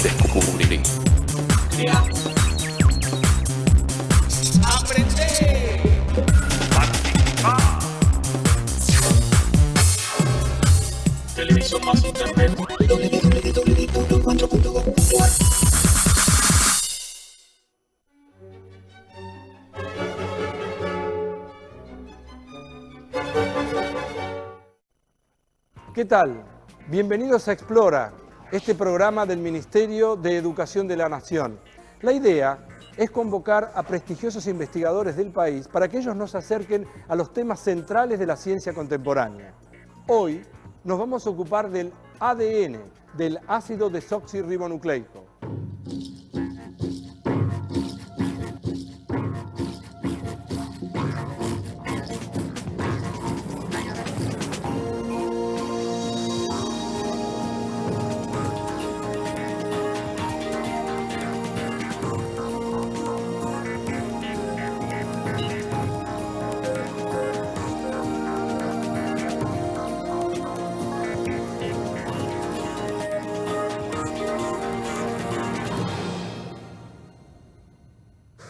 Descubrí. Crea. Aprende. Participa. Televisión más internet. www.4.com.ar. ¿Qué tal? Bienvenidos a Explora, este programa del Ministerio de Educación de la Nación. La idea es convocar a prestigiosos investigadores del país para que ellos nos acerquen a los temas centrales de la ciencia contemporánea. Hoy nos vamos a ocupar del ADN, del ácido desoxirribonucleico.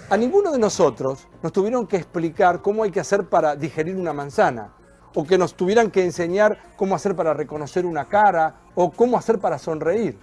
A ninguno de nosotros nos tuvieron que explicar cómo hay que hacer para digerir una manzana, o que nos tuvieran que enseñar cómo hacer para reconocer una cara, o cómo hacer para sonreír.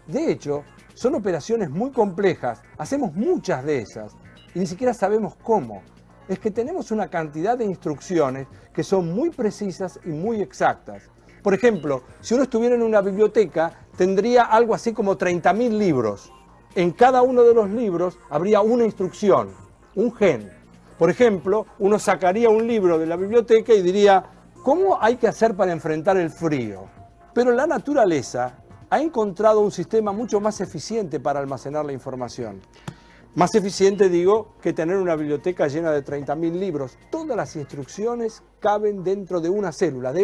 De hecho, son operaciones muy complejas, hacemos muchas de esas, y ni siquiera sabemos cómo. Es que tenemos una cantidad de instrucciones que son muy precisas y muy exactas. Por ejemplo, si uno estuviera en una biblioteca, tendría algo así como 30.000 libros. En cada uno de los libros habría una instrucción, un gen. Por ejemplo, uno sacaría un libro de la biblioteca y diría, ¿cómo hay que hacer para enfrentar el frío? Pero la naturaleza ha encontrado un sistema mucho más eficiente para almacenar la información. Más eficiente, digo, que tener una biblioteca llena de 30.000 libros. Todas las instrucciones caben dentro de una célula,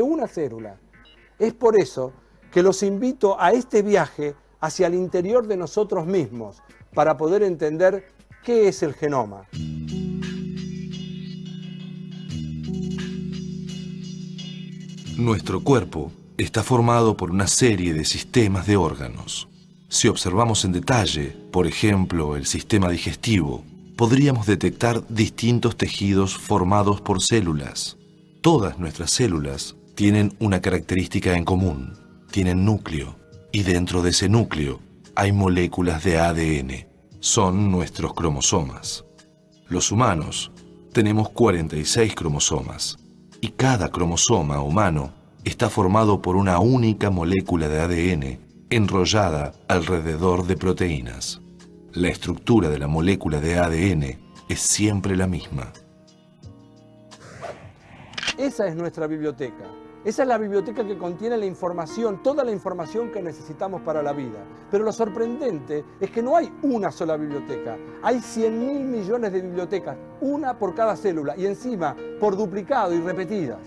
Es por eso que los invito a este viaje hacia el interior de nosotros mismos, para poder entender qué es el genoma. Nuestro cuerpo está formado por una serie de sistemas de órganos. Si observamos en detalle, por ejemplo, el sistema digestivo, podríamos detectar distintos tejidos formados por células. Todas nuestras células tienen una característica en común, tienen núcleo. Y dentro de ese núcleo hay moléculas de ADN. Son nuestros cromosomas. Los humanos tenemos 46 cromosomas y cada cromosoma humano está formado por una única molécula de ADN enrollada alrededor de proteínas. La estructura de la molécula de ADN es siempre la misma. Esa es nuestra biblioteca. Esa es la biblioteca que contiene la información, toda la información que necesitamos para la vida. Pero lo sorprendente es que no hay una sola biblioteca. Hay 100.000 millones de bibliotecas, una por cada célula y encima por duplicado y repetidas.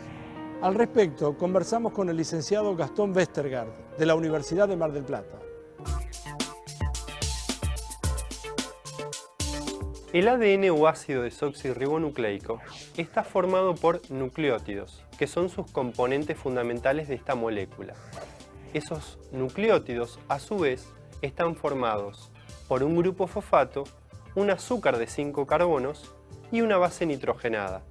Al respecto, conversamos con el licenciado Gastón Westergaard, de la Universidad de Mar del Plata. El ADN o ácido desoxirribonucleico está formado por nucleótidos, que son sus componentes fundamentales de esta molécula. Esos nucleótidos, a su vez, están formados por un grupo fosfato, un azúcar de 5 carbonos y una base nitrogenada.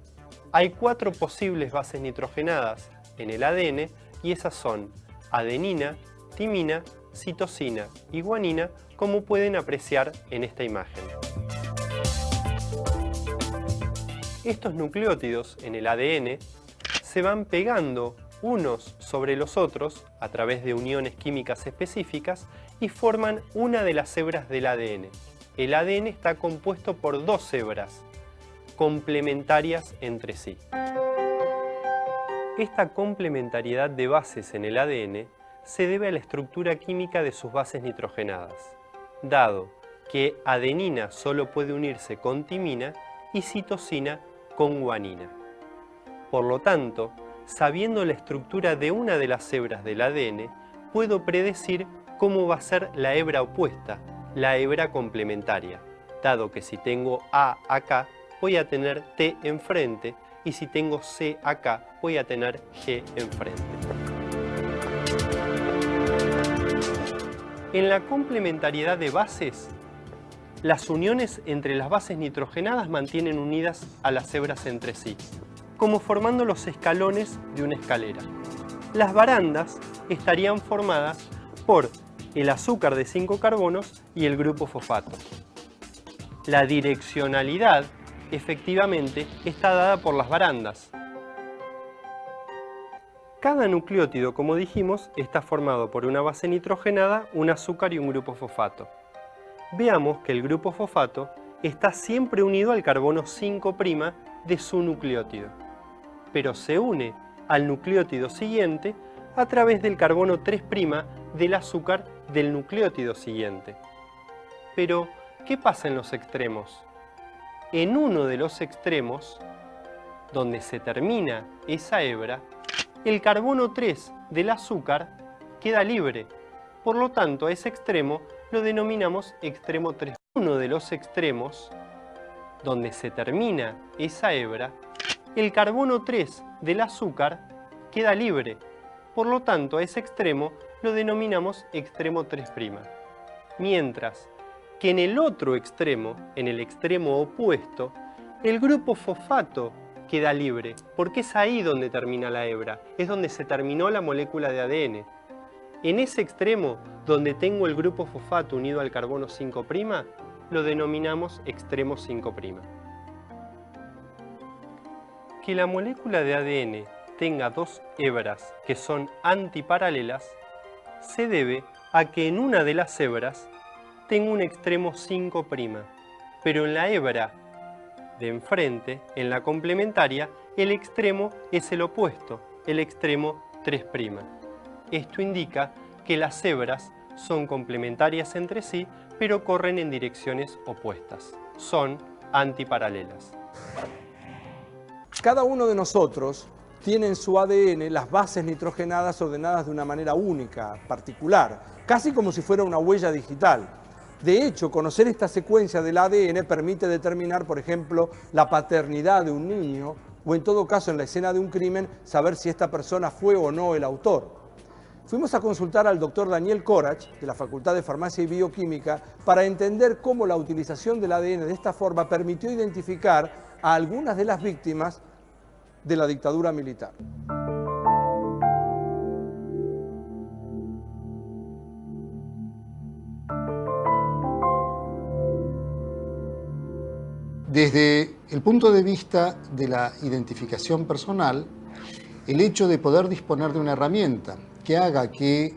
Hay 4 posibles bases nitrogenadas en el ADN y esas son adenina, timina, citosina y guanina, como pueden apreciar en esta imagen. Estos nucleótidos en el ADN se van pegando unos sobre los otros a través de uniones químicas específicas y forman una de las hebras del ADN. El ADN está compuesto por 2 hebras complementarias entre sí. Esta complementariedad de bases en el ADN se debe a la estructura química de sus bases nitrogenadas, dado que adenina solo puede unirse con timina y citosina con guanina. Por lo tanto, sabiendo la estructura de una de las hebras del ADN, puedo predecir cómo va a ser la hebra opuesta, la hebra complementaria, dado que si tengo A acá, voy a tener T enfrente, y si tengo C acá, voy a tener G enfrente. En la complementariedad de bases, las uniones entre las bases nitrogenadas mantienen unidas a las hebras entre sí, como formando los escalones de una escalera. Las barandas estarían formadas por el azúcar de 5 carbonos y el grupo fosfato. La direccionalidad, efectivamente, está dada por las barandas. Cada nucleótido, como dijimos, está formado por una base nitrogenada, un azúcar y un grupo fosfato. Veamos que el grupo fosfato está siempre unido al carbono 5' de su nucleótido, pero se une al nucleótido siguiente a través del carbono 3' del azúcar del nucleótido siguiente. Pero, ¿qué pasa en los extremos? En uno de los extremos, donde se termina esa hebra, el carbono 3 del azúcar queda libre. Por lo tanto, a ese extremo lo denominamos extremo 3'. Uno de los extremos, donde se termina esa hebra, el carbono 3 del azúcar queda libre. Por lo tanto, a ese extremo lo denominamos extremo 3'. Mientras que en el otro extremo, en el extremo opuesto, el grupo fosfato queda libre, porque es ahí donde termina la hebra, es donde se terminó la molécula de ADN. En ese extremo, donde tengo el grupo fosfato unido al carbono 5', lo denominamos extremo 5'. Que la molécula de ADN tenga dos hebras que son antiparalelas se debe a que en una de las hebras tengo un extremo 5', pero en la hebra de enfrente, en la complementaria, el extremo es el opuesto, el extremo 3'. Esto indica que las hebras son complementarias entre sí, pero corren en direcciones opuestas. Son antiparalelas. Cada uno de nosotros tiene en su ADN las bases nitrogenadas ordenadas de una manera única, particular, casi como si fuera una huella digital. De hecho, conocer esta secuencia del ADN permite determinar, por ejemplo, la paternidad de un niño o, en todo caso, en la escena de un crimen, saber si esta persona fue o no el autor. Fuimos a consultar al doctor Daniel Corach, de la Facultad de Farmacia y Bioquímica, para entender cómo la utilización del ADN de esta forma permitió identificar a algunas de las víctimas de la dictadura militar. Desde el punto de vista de la identificación personal, el hecho de poder disponer de una herramienta que haga que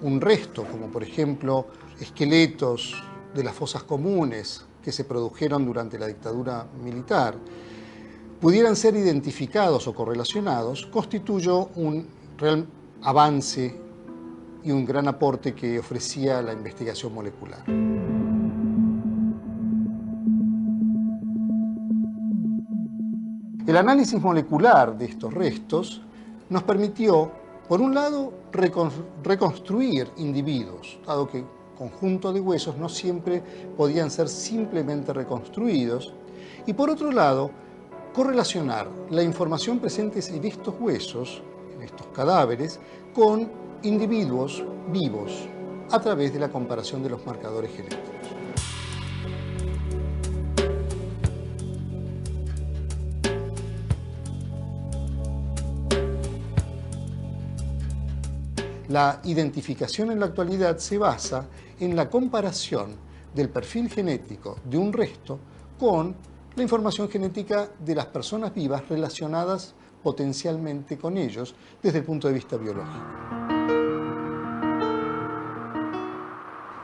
un resto, como por ejemplo esqueletos de las fosas comunes que se produjeron durante la dictadura militar, pudieran ser identificados o correlacionados, constituyó un real avance y un gran aporte que ofrecía la investigación molecular. El análisis molecular de estos restos nos permitió, por un lado, reconstruir individuos, dado que conjuntos de huesos no siempre podían ser simplemente reconstruidos, y por otro lado, correlacionar la información presente en estos huesos, en estos cadáveres, con individuos vivos a través de la comparación de los marcadores genéticos. La identificación en la actualidad se basa en la comparación del perfil genético de un resto con la información genética de las personas vivas relacionadas potencialmente con ellos desde el punto de vista biológico.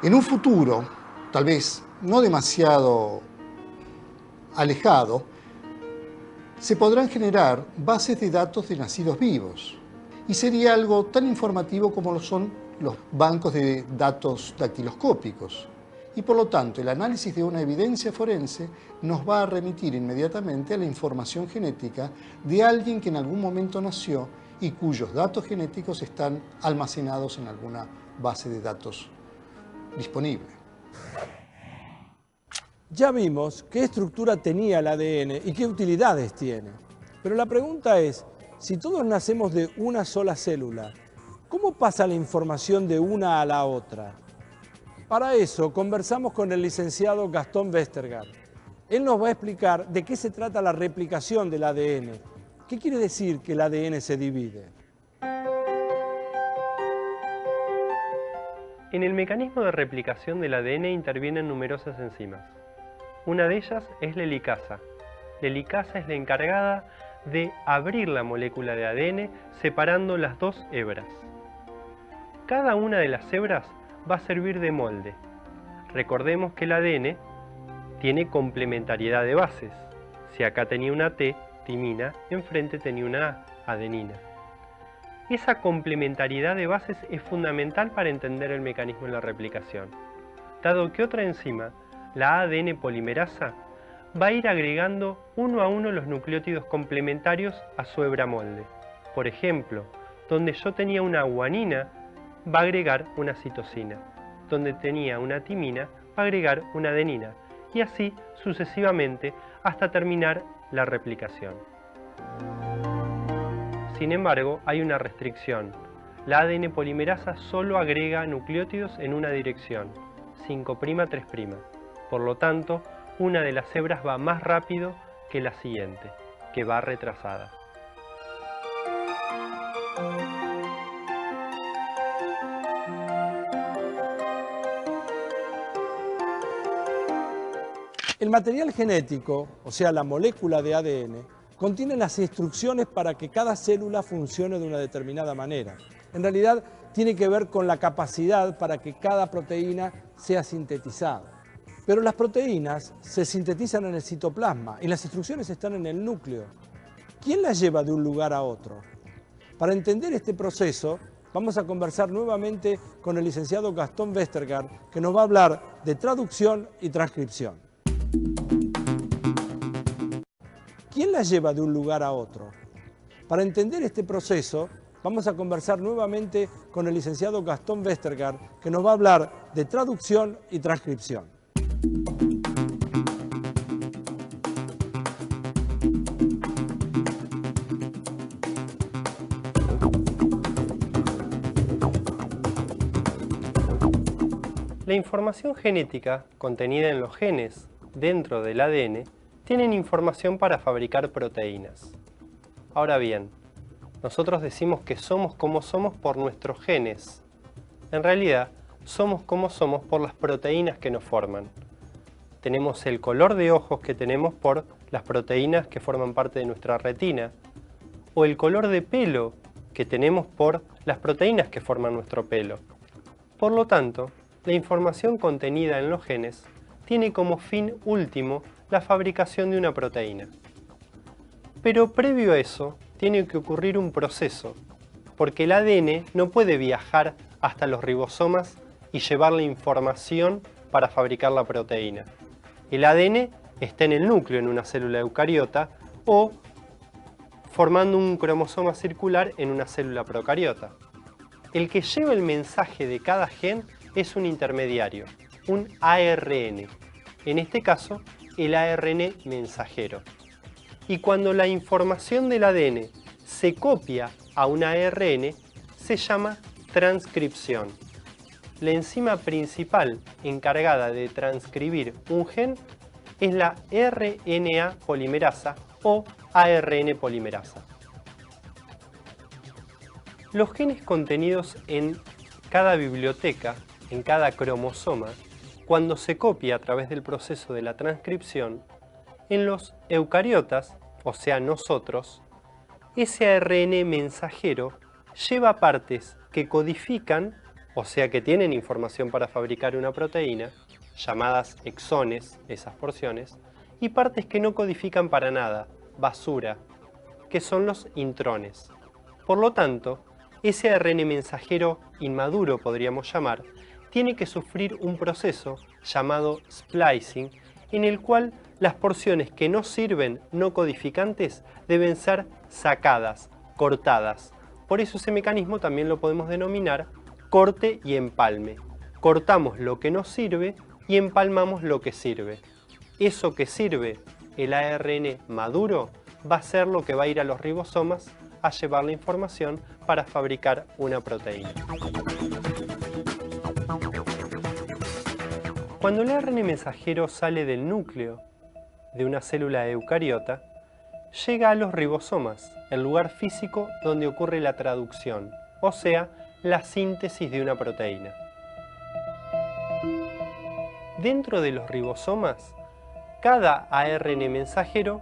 En un futuro, tal vez no demasiado alejado, se podrán generar bases de datos de nacidos vivos. Y sería algo tan informativo como lo son los bancos de datos dactiloscópicos. Y por lo tanto, el análisis de una evidencia forense nos va a remitir inmediatamente a la información genética de alguien que en algún momento nació y cuyos datos genéticos están almacenados en alguna base de datos disponible. Ya vimos qué estructura tenía el ADN y qué utilidades tiene. Pero la pregunta es, si todos nacemos de una sola célula, ¿cómo pasa la información de una a la otra? Para eso conversamos con el licenciado Gastón Westergaard. Él nos va a explicar de qué se trata la replicación del ADN. ¿Qué quiere decir que el ADN se divide? En el mecanismo de replicación del ADN intervienen numerosas enzimas. Una de ellas es la helicasa. La helicasa es la encargada de abrir la molécula de ADN separando las dos hebras. Cada una de las hebras va a servir de molde. Recordemos que el ADN tiene complementariedad de bases. Si acá tenía una T, timina, enfrente tenía una A, adenina. Esa complementariedad de bases es fundamental para entender el mecanismo de la replicación, dado que otra enzima, la ADN polimerasa, va a ir agregando uno a uno los nucleótidos complementarios a su hebra molde. Por ejemplo, donde yo tenía una guanina, va a agregar una citosina. Donde tenía una timina, va a agregar una adenina. Y así sucesivamente hasta terminar la replicación. Sin embargo, hay una restricción. La ADN polimerasa solo agrega nucleótidos en una dirección, 5', 3'. Por lo tanto, una de las hebras va más rápido que la siguiente, que va retrasada. El material genético, o sea, la molécula de ADN, contiene las instrucciones para que cada célula funcione de una determinada manera. En realidad, tiene que ver con la capacidad para que cada proteína sea sintetizada. Pero las proteínas se sintetizan en el citoplasma y las instrucciones están en el núcleo. ¿Quién las lleva de un lugar a otro? Para entender este proceso, vamos a conversar nuevamente con el licenciado Gastón Westergaard, que nos va a hablar de traducción y transcripción. ¿Quién la lleva de un lugar a otro? Para entender este proceso, vamos a conversar nuevamente con el licenciado Gastón Westergaard, que nos va a hablar de traducción y transcripción. La información genética contenida en los genes dentro del ADN tienen información para fabricar proteínas. Ahora bien, nosotros decimos que somos como somos por nuestros genes. En realidad, somos como somos por las proteínas que nos forman. Tenemos el color de ojos que tenemos por las proteínas que forman parte de nuestra retina, o el color de pelo que tenemos por las proteínas que forman nuestro pelo. Por lo tanto, la información contenida en los genes tiene como fin último la fabricación de una proteína. Pero previo a eso, tiene que ocurrir un proceso, porque el ADN no puede viajar hasta los ribosomas y llevar la información para fabricar la proteína. El ADN está en el núcleo en una célula eucariota o formando un cromosoma circular en una célula procariota. El que lleva el mensaje de cada gen es un intermediario, un ARN. En este caso, el ARN mensajero. Y cuando la información del ADN se copia a un ARN, se llama transcripción. La enzima principal encargada de transcribir un gen es la RNA polimerasa o ARN polimerasa. Los genes contenidos en cada biblioteca, en cada cromosoma, cuando se copia a través del proceso de la transcripción, en los eucariotas, o sea nosotros, ese ARN mensajero lleva partes que codifican, o sea que tienen información para fabricar una proteína, llamadas exones, esas porciones, y partes que no codifican para nada, basura, que son los intrones. Por lo tanto, ese ARN mensajero inmaduro, podríamos llamar, tiene que sufrir un proceso llamado splicing, en el cual las porciones que no sirven, no codificantes, deben ser sacadas, cortadas. Por eso ese mecanismo también lo podemos denominar corte y empalme. Cortamos lo que no sirve y empalmamos lo que sirve. Eso que sirve, el ARN maduro, va a ser lo que va a ir a los ribosomas a llevar la información para fabricar una proteína. Cuando el ARN mensajero sale del núcleo de una célula eucariota, llega a los ribosomas, el lugar físico donde ocurre la traducción, o sea, la síntesis de una proteína. Dentro de los ribosomas, cada ARN mensajero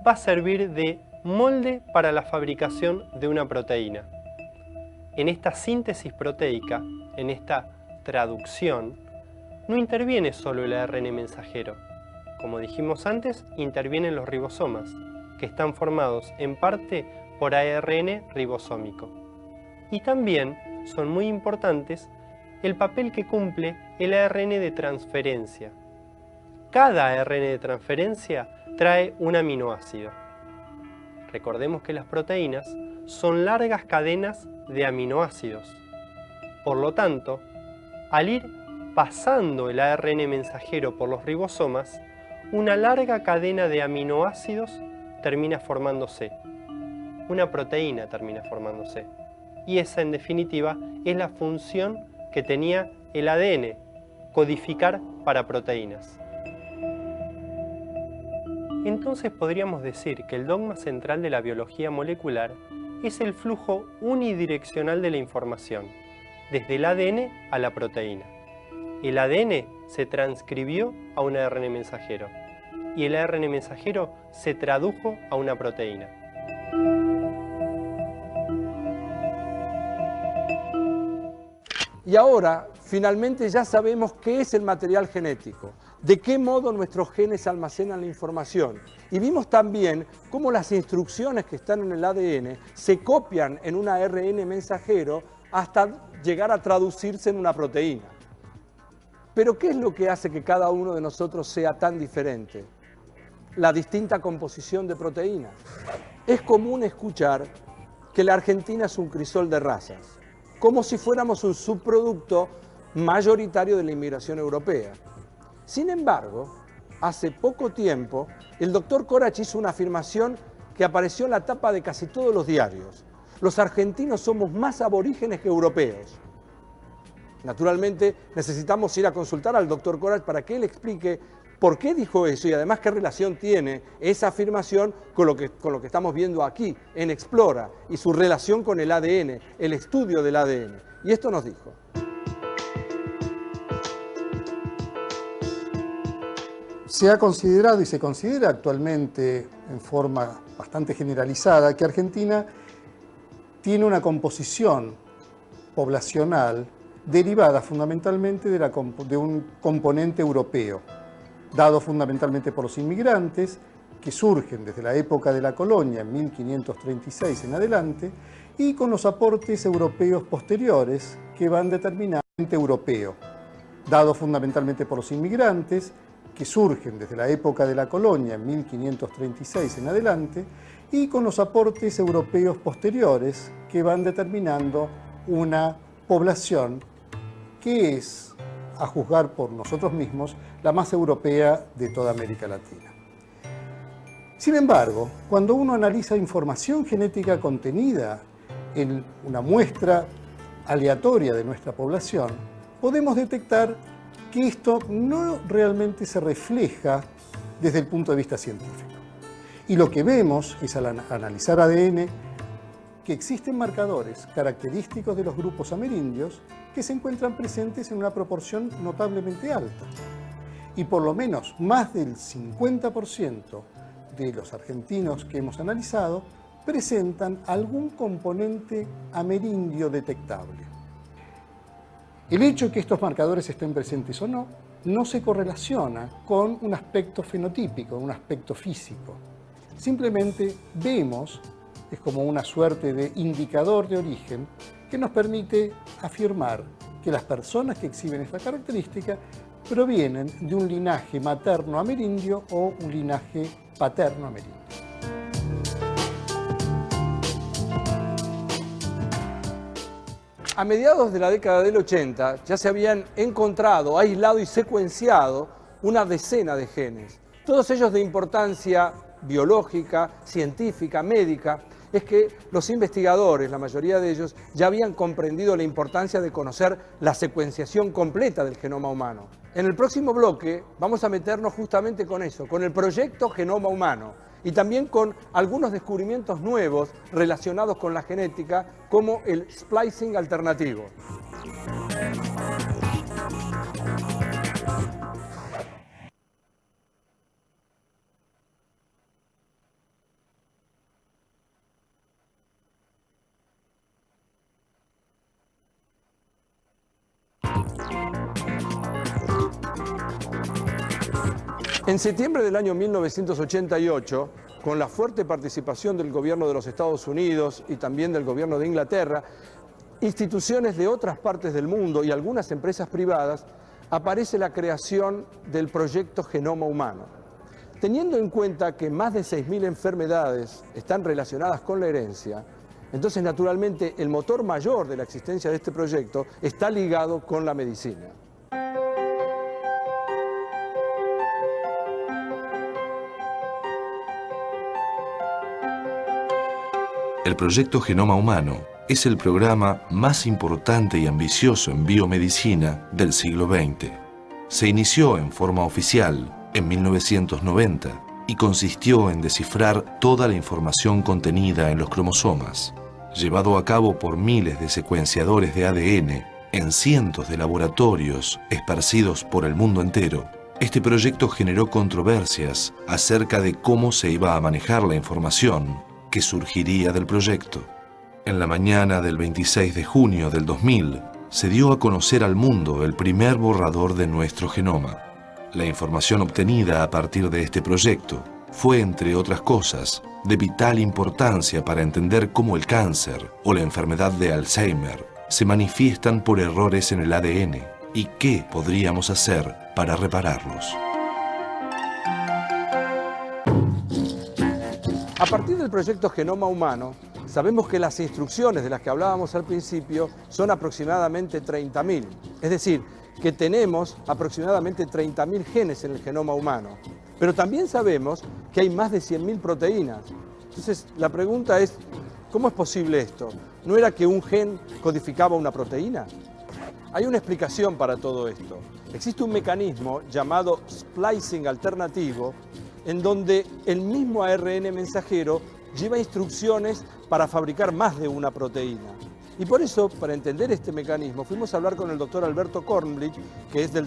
va a servir de molde para la fabricación de una proteína. En esta síntesis proteica, en esta traducción, no interviene solo el ARN mensajero. Como dijimos antes, intervienen los ribosomas, que están formados en parte por ARN ribosómico. Y también son muy importantes el papel que cumple el ARN de transferencia. Cada ARN de transferencia trae un aminoácido. Recordemos que las proteínas son largas cadenas de aminoácidos. Por lo tanto, al ir pasando el ARN mensajero por los ribosomas, una larga cadena de aminoácidos termina formándose. Una proteína termina formándose. Y esa, en definitiva, es la función que tenía el ADN, codificar para proteínas. Entonces podríamos decir que el dogma central de la biología molecular es el flujo unidireccional de la información, desde el ADN a la proteína. El ADN se transcribió a un ARN mensajero y el ARN mensajero se tradujo a una proteína. Y ahora, finalmente, ya sabemos qué es el material genético, de qué modo nuestros genes almacenan la información. Y vimos también cómo las instrucciones que están en el ADN se copian en un ARN mensajero hasta llegar a traducirse en una proteína. Pero ¿qué es lo que hace que cada uno de nosotros sea tan diferente? La distinta composición de proteínas. Es común escuchar que la Argentina es un crisol de razas, como si fuéramos un subproducto mayoritario de la inmigración europea. Sin embargo, hace poco tiempo, el doctor Corach hizo una afirmación que apareció en la tapa de casi todos los diarios. Los argentinos somos más aborígenes que europeos. Naturalmente, necesitamos ir a consultar al doctor Corach para que él explique por qué dijo eso y además qué relación tiene esa afirmación con lo que estamos viendo aquí en Explora y su relación con el ADN, el estudio del ADN. Y esto nos dijo. Se ha considerado y se considera actualmente en forma bastante generalizada que Argentina tiene una composición poblacional derivada fundamentalmente de un componente europeo, dado fundamentalmente por los inmigrantes que surgen desde la época de la colonia, en 1536 en adelante, y con los aportes europeos posteriores que van determinadamente europeo, dado fundamentalmente por los inmigrantes que surgen desde la época de la colonia, en 1536 en adelante, y con los aportes europeos posteriores que van determinando una población que es, a juzgar por nosotros mismos, la más europea de toda América Latina. Sin embargo, cuando uno analiza información genética contenida en una muestra aleatoria de nuestra población, podemos detectar que esto no realmente se refleja desde el punto de vista científico. Y lo que vemos es, al analizar ADN, que existen marcadores característicos de los grupos amerindios que se encuentran presentes en una proporción notablemente alta. Y por lo menos más del 50% de los argentinos que hemos analizado presentan algún componente amerindio detectable. El hecho de que estos marcadores estén presentes o no, no se correlaciona con un aspecto fenotípico, un aspecto físico. Simplemente vemos, es como una suerte de indicador de origen que nos permite afirmar que las personas que exhiben esta característica provienen de un linaje materno amerindio o un linaje paterno amerindio. A mediados de la década del 80 ya se habían encontrado, aislado y secuenciado una decena de genes, todos ellos de importancia biológica, científica, médica, es que los investigadores, la mayoría de ellos, ya habían comprendido la importancia de conocer la secuenciación completa del genoma humano. En el próximo bloque vamos a meternos justamente con eso, con el proyecto Genoma Humano y también con algunos descubrimientos nuevos relacionados con la genética, como el splicing alternativo. En septiembre del año 1988, con la fuerte participación del gobierno de los Estados Unidos y también del gobierno de Inglaterra, instituciones de otras partes del mundo y algunas empresas privadas, aparece la creación del proyecto Genoma Humano. Teniendo en cuenta que más de 6.000 enfermedades están relacionadas con la herencia, entonces naturalmente el motor mayor de la existencia de este proyecto está ligado con la medicina. El proyecto Genoma Humano es el programa más importante y ambicioso en biomedicina del siglo XX. Se inició en forma oficial en 1990 y consistió en descifrar toda la información contenida en los cromosomas. Llevado a cabo por miles de secuenciadores de ADN en cientos de laboratorios esparcidos por el mundo entero, este proyecto generó controversias acerca de cómo se iba a manejar la información que surgiría del proyecto. En la mañana del 26 de junio del 2000, se dio a conocer al mundo el primer borrador de nuestro genoma. La información obtenida a partir de este proyecto fue, entre otras cosas, de vital importancia para entender cómo el cáncer o la enfermedad de Alzheimer se manifiestan por errores en el ADN y qué podríamos hacer para repararlos. A partir del proyecto Genoma Humano, sabemos que las instrucciones de las que hablábamos al principio son aproximadamente 30.000. Es decir, que tenemos aproximadamente 30.000 genes en el genoma humano. Pero también sabemos que hay más de 100.000 proteínas. Entonces, la pregunta es, ¿cómo es posible esto? ¿No era que un gen codificaba una proteína? Hay una explicación para todo esto. Existe un mecanismo llamado splicing alternativo, en donde el mismo ARN mensajero lleva instrucciones para fabricar más de una proteína. Y por eso, para entender este mecanismo, fuimos a hablar con el doctor Alberto Kornblich, que es el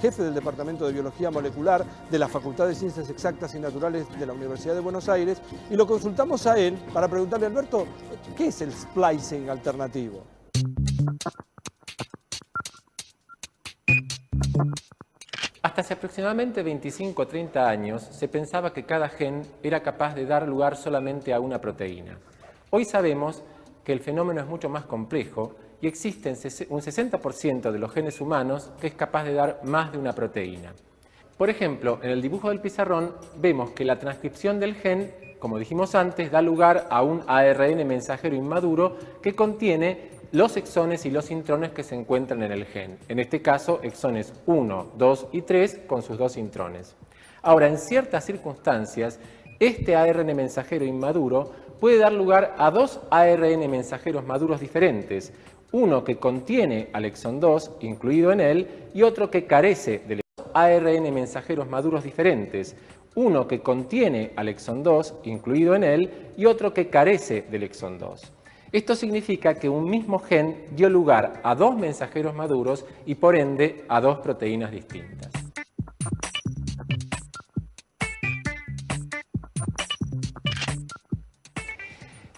jefe del Departamento de Biología Molecular de la Facultad de Ciencias Exactas y Naturales de la Universidad de Buenos Aires, y lo consultamos a él para preguntarle, Alberto, ¿qué es el splicing alternativo? Hasta hace aproximadamente 25 o 30 años se pensaba que cada gen era capaz de dar lugar solamente a una proteína. Hoy sabemos que el fenómeno es mucho más complejo y existen un 60% de los genes humanos que es capaz de dar más de una proteína. Por ejemplo, en el dibujo del pizarrón vemos que la transcripción del gen, como dijimos antes, da lugar a un ARN mensajero inmaduro que contiene los exones y los intrones que se encuentran en el gen. En este caso, exones 1, 2 y 3 con sus dos intrones. Ahora, en ciertas circunstancias, este ARN mensajero inmaduro puede dar lugar a dos ARN mensajeros maduros diferentes, uno que contiene al exón 2 incluido en él y otro que carece del ARN mensajeros maduros diferentes, uno que contiene al exón 2 incluido en él y otro que carece del exón 2. Esto significa que un mismo gen dio lugar a dos mensajeros maduros y por ende a dos proteínas distintas.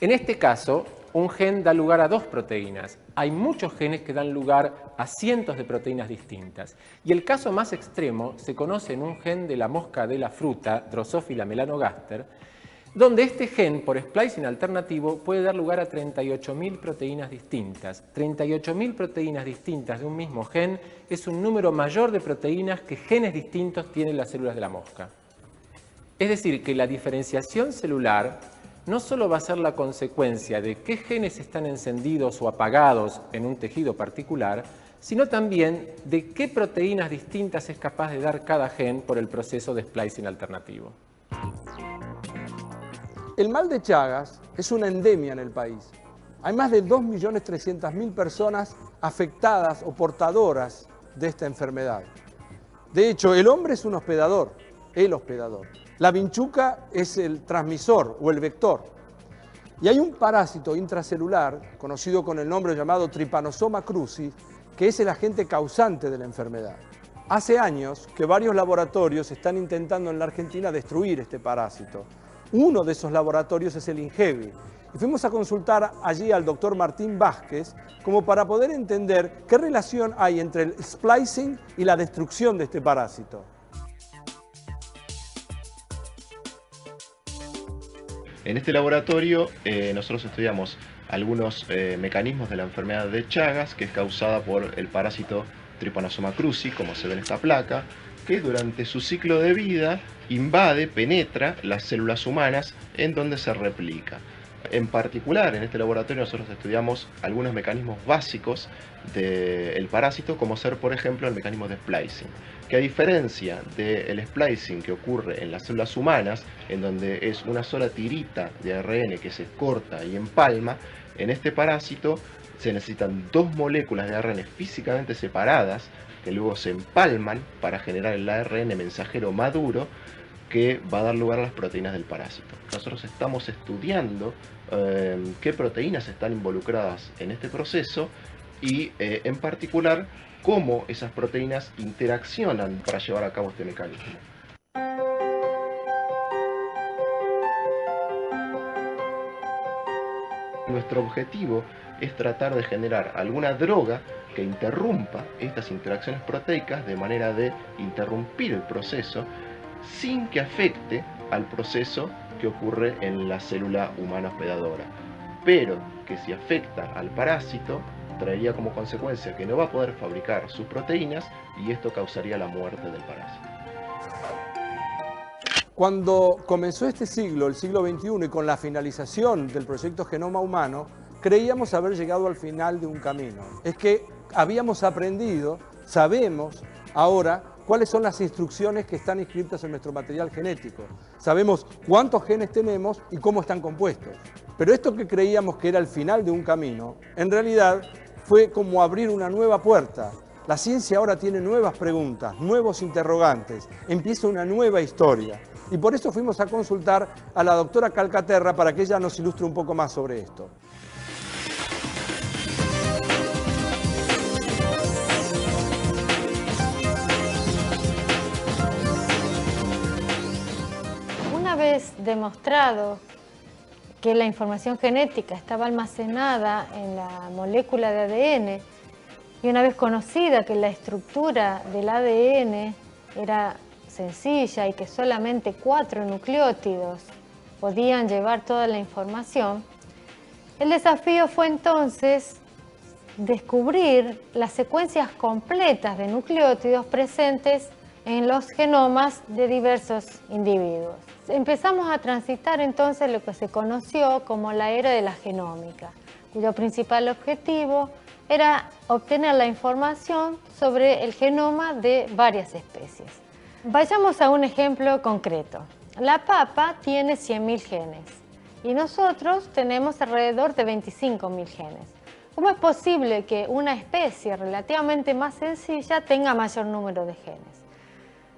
En este caso, un gen da lugar a dos proteínas. Hay muchos genes que dan lugar a cientos de proteínas distintas. Y el caso más extremo se conoce en un gen de la mosca de la fruta, Drosophila melanogaster, donde este gen, por splicing alternativo, puede dar lugar a 38.000 proteínas distintas. 38.000 proteínas distintas de un mismo gen es un número mayor de proteínas que genes distintos tienen las células de la mosca. Es decir, que la diferenciación celular no solo va a ser la consecuencia de qué genes están encendidos o apagados en un tejido particular, sino también de qué proteínas distintas es capaz de dar cada gen por el proceso de splicing alternativo. El mal de Chagas es una endemia en el país. Hay más de 2.300.000 personas afectadas o portadoras de esta enfermedad. De hecho, el hombre es un hospedador, el hospedador. La vinchuca es el transmisor o el vector. Y hay un parásito intracelular, conocido con el nombre llamado Trypanosoma cruzi, que es el agente causante de la enfermedad. Hace años que varios laboratorios están intentando en la Argentina destruir este parásito. Uno de esos laboratorios es el INGEVI. Y fuimos a consultar allí al doctor Martín Vázquez como para poder entender qué relación hay entre el splicing y la destrucción de este parásito. En este laboratorio nosotros estudiamos algunos mecanismos de la enfermedad de Chagas, que es causada por el parásito Trypanosoma cruzi, como se ve en esta placa, que durante su ciclo de vida invade, penetra las células humanas en donde se replica. En particular, en este laboratorio nosotros estudiamos algunos mecanismos básicos del parásito, como ser, por ejemplo, el mecanismo de splicing, que a diferencia del splicing que ocurre en las células humanas, en donde es una sola tirita de ARN que se corta y empalma, en este parásito se necesitan dos moléculas de ARN físicamente separadas, que luego se empalman para generar el ARN mensajero maduro, que va a dar lugar a las proteínas del parásito. Nosotros estamos estudiando qué proteínas están involucradas en este proceso y en particular cómo esas proteínas interaccionan para llevar a cabo este mecanismo. Nuestro objetivo es tratar de generar alguna droga que interrumpa estas interacciones proteicas de manera de interrumpir el proceso sin que afecte al proceso que ocurre en la célula humana hospedadora, pero que si afecta al parásito traería como consecuencia que no va a poder fabricar sus proteínas y esto causaría la muerte del parásito. Cuando comenzó este siglo, el siglo XXI, y con la finalización del proyecto Genoma Humano, creíamos haber llegado al final de un camino. Es que habíamos aprendido, sabemos ahora cuáles son las instrucciones que están inscritas en nuestro material genético. Sabemos cuántos genes tenemos y cómo están compuestos. Pero esto que creíamos que era el final de un camino, en realidad fue como abrir una nueva puerta. La ciencia ahora tiene nuevas preguntas, nuevos interrogantes, empieza una nueva historia. Y por eso fuimos a consultar a la doctora Calcaterra para que ella nos ilustre un poco más sobre esto. Una vez demostrado que la información genética estaba almacenada en la molécula de ADN y una vez conocida que la estructura del ADN era sencilla y que solamente 4 nucleótidos podían llevar toda la información, el desafío fue entonces descubrir las secuencias completas de nucleótidos presentes en los genomas de diversos individuos. Empezamos a transitar entonces lo que se conoció como la era de la genómica, cuyo principal objetivo era obtener la información sobre el genoma de varias especies. Vayamos a un ejemplo concreto. La papa tiene 100.000 genes y nosotros tenemos alrededor de 25.000 genes. ¿Cómo es posible que una especie relativamente más sencilla tenga mayor número de genes?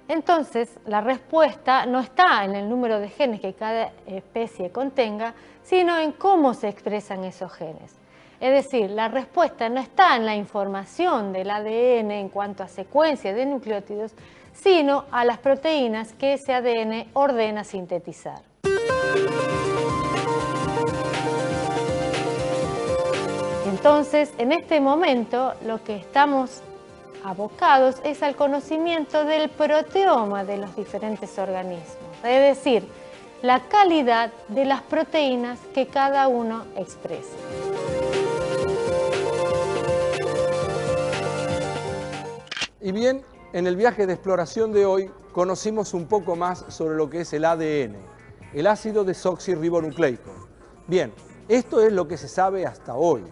Entonces, la respuesta no está en el número de genes que cada especie contenga, sino en cómo se expresan esos genes. Es decir, la respuesta no está en la información del ADN en cuanto a secuencia de nucleótidos, sino a las proteínas que ese ADN ordena sintetizar. Entonces, en este momento, lo que estamos abocados es al conocimiento del proteoma de los diferentes organismos, es decir, la calidad de las proteínas que cada uno expresa. Y bien, en el viaje de exploración de hoy conocimos un poco más sobre lo que es el ADN, el ácido desoxirribonucleico. Bien, esto es lo que se sabe hasta hoy.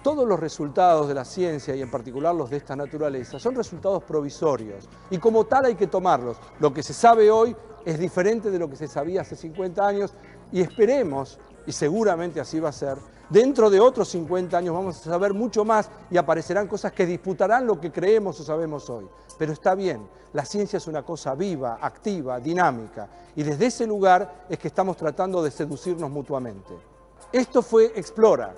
Todos los resultados de la ciencia, y en particular los de esta naturaleza, son resultados provisorios y como tal hay que tomarlos. Lo que se sabe hoy es diferente de lo que se sabía hace 50 años y esperemos y seguramente así va a ser, dentro de otros 50 años vamos a saber mucho más y aparecerán cosas que disputarán lo que creemos o sabemos hoy. Pero está bien, la ciencia es una cosa viva, activa, dinámica, y desde ese lugar es que estamos tratando de seducirnos mutuamente. Esto fue Explora,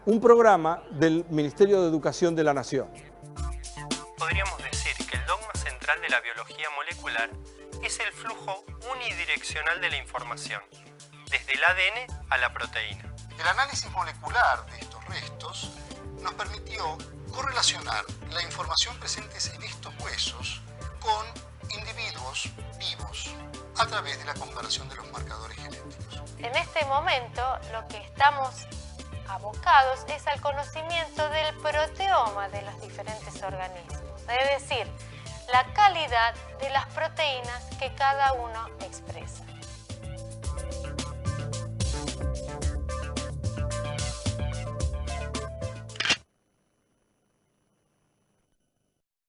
un programa del Ministerio de Educación de la Nación. Podríamos decir que el dogma central de la biología molecular es el flujo unidireccional de la información, desde el ADN a la proteína. El análisis molecular de estos restos nos permitió correlacionar la información presente en estos huesos con individuos vivos a través de la comparación de los marcadores genéticos. En este momento lo que estamos abocados es al conocimiento del proteoma de los diferentes organismos, es decir, la calidad de las proteínas que cada uno expresa.